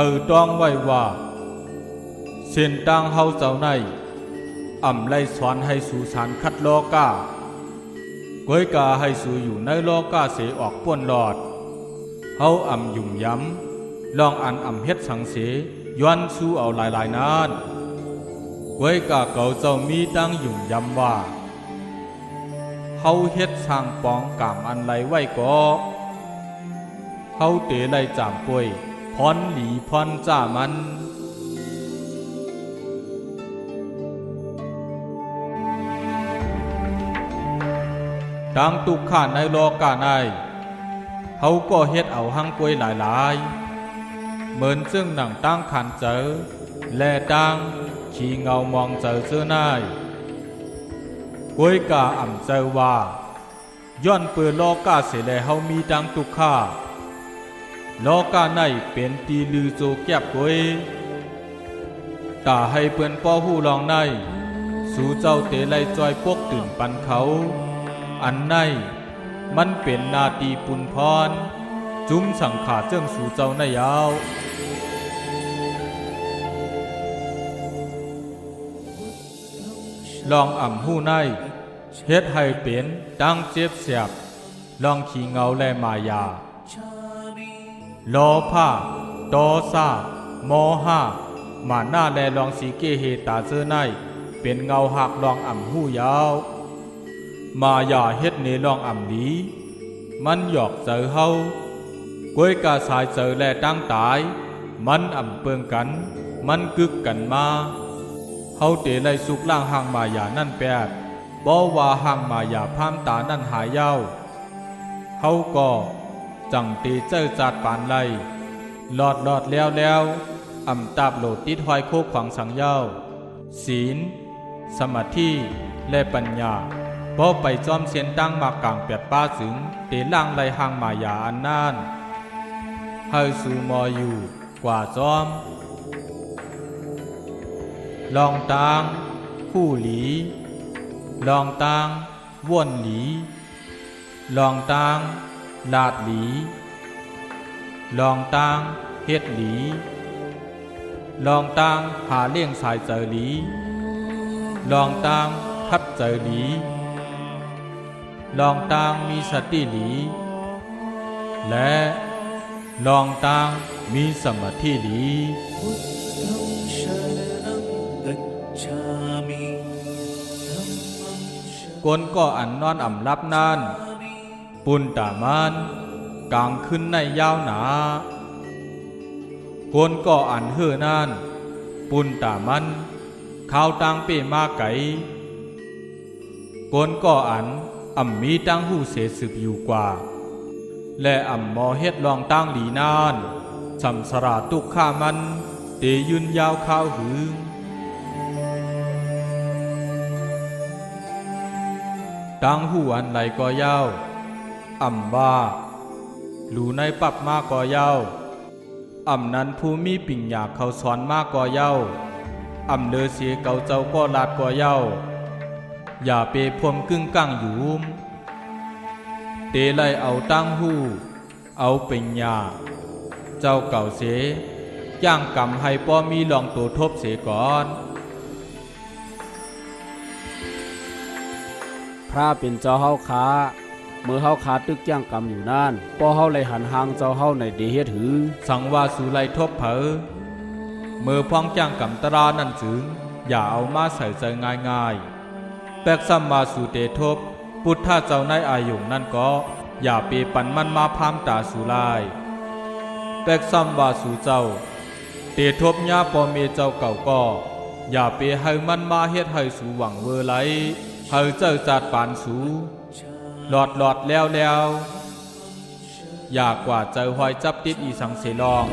อต้องไว้ว่าเส้นต่างเฮาเจ้าในไล่สอนให้สู่สารคัดโลกาก้อยกาให้สู่อยู่ในโลกาเสออกป้วนหลอดเฮายุ่มย้ำลองเฮ็ดสังเสย้อนสู่เอาหลายนานก้อยกาเก่าเจ้ามีตั้งยุ่มย้ำว่าเฮาเฮ็ดสร้างปองกามไรไว้ก็เฮาเตไล่จามป่วยพรหลีพรจ้ามันดังตุกข้าในโลกาในเฮาก็เฮ็ดเอาหังป่วยหลายเหมือนซึ่งหนังตั้งขันเจอและตั้งขี้เงามองเจอเสื้อนายก้อยกาเจอว่าย้อนเปิดโลกาเสแลเฮามีดังตุกข้าโลกาในเป็นตีลือโจแก็บก้อยตาให้เปิ้นป้อหูลองในสู่เจ้าเตไลจอยพวกตื่นปันเขาอันในมันเป็นนาตีปุนพรจุ้มสังขาเจิ้งสู่เจ้าในยาวลองหูในเฮ็ดให้เป็นดังเจ็บเสียบลองขี้เงาและมายาโลภะโทสะโมหะมาหน้าแลลองสีเกเหตาเจอในเป็นเงาหักลองหูยาวมายาเฮ็ดเนลองดีมันหยอกเจอเฮาก้อยกาสายเจอแลตั้งตายมันเปิงกันมันกึกกันมาเฮาเตไลสุกล่างหางมายานั่นแปดบ่ว่าหางมายาพามตานั่นหายยาวเฮาก็จังเตเจอจัดปานไลหลอดแล้วตาบโหลดติดหอยโคกขวางสังเย้าศีลสมาธิและปัญญาบ่ไปจอมเสียนตั้งมากลางเปียดป้าสึงเตล่างไลหางมายาอันนานเฮาสู่มออยู่กว่าจอมลองตางคู่หลีลองตางว่วนหลีลองตางลาดหลีลองตางเฮ็ดหลีลองตางหาเลี้ยงสายเจอหลีลองตางพัดเจอหลีลองตางมีสติหลีและลองตางมีสมาธิหลีกนก็นอนรับนานปุนตามันกลางขึ้นในยาวหนากนก็เฮือนานปุนตามันข้าวตังเป้มาไก่กนก็มีตั้งหูเสสืบอยู่กว่าและมอเฮ็ดลองตั้งหลีนานสัมสราตุกข้ามันเตยืนยาวข้าวหึงตั้งหูอันไหลก็ยาวว่าหลูในปับมากก็ยาวนั้นผู้มีปิ่งอยากเขาสอนมากก็ยาวเลอเสียเก่าเจ้าก็ลาดก็ยาวอย่าเปพวมกึ่งก้างอยู่เตไลเอาตั้งหูเอาเป็นยาเจ้าเก่าเสย่างกำให้ป้อมีลองตัวทบเสก่อนพระเป็นเจ้าเฮาค้าเมื่อเฮาขาตึกย่างกำอยู่นั่นป้อเฮาเลยหันหางเจ้าเฮาในเดเฮ็ดหือสังว่าสู่ไลทบเผอเมื่อพ้องจ้างกำตรานั่นจึงอย่าเอามาใส่ใจง่ายแปกซ้ำมาสู่เตทบพุทธเจ้าในอายุนั่นก็อย่าเปปันมันมาพามตาสู่ลายแปกซ้ำว่าสู่เจ้าเตทบญาปอเมเจ้าเก่าก็อย่าเปให้มันมาเฮ็ดให้สู่หวังเวอไหลให้เจ้าจัดปานสู่หลอดแล้วอยากกว่าเจ้าหอยจับติดอีสังเสลอง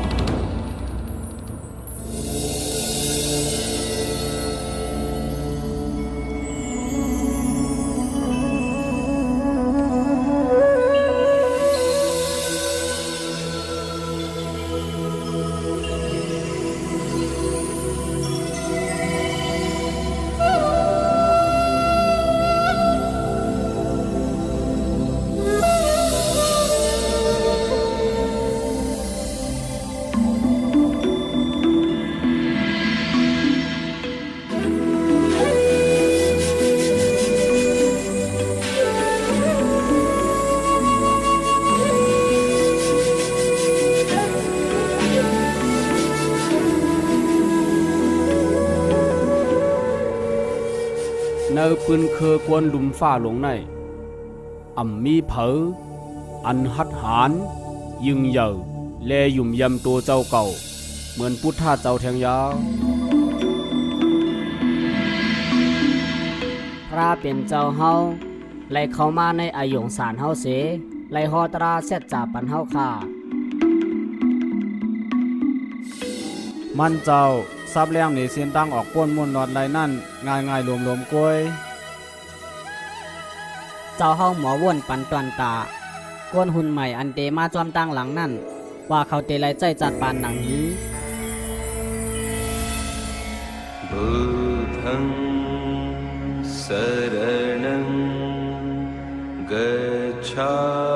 พ เนอปืนเคอกวนลุมฟ้าลงในมีเผออันหัดหานยึงเหยอแลยุ่มยำตัวเจ้าเก่าเหมือนพุทธาเจ้าแทงยาว พระเป็นเจ้าเฮาไล่เข้ามาในอายุงสารเฮาเสไล่ฮอตราเสร็จจากปันเฮาค่ามันเจ้าซับแรงหนีเสียนตั้งออกป้นมวนนอดไรนั่นง่ายๆรวมๆกล้วย เจ้าเฮาหมอว่นปันตวนตาก้นหุ่นใหม่อันเตมาจอมตั้งหลังนั่นว่าเขาเตไลใจจัดปานหนังนี้ बुद्धं शरणं गच्छामि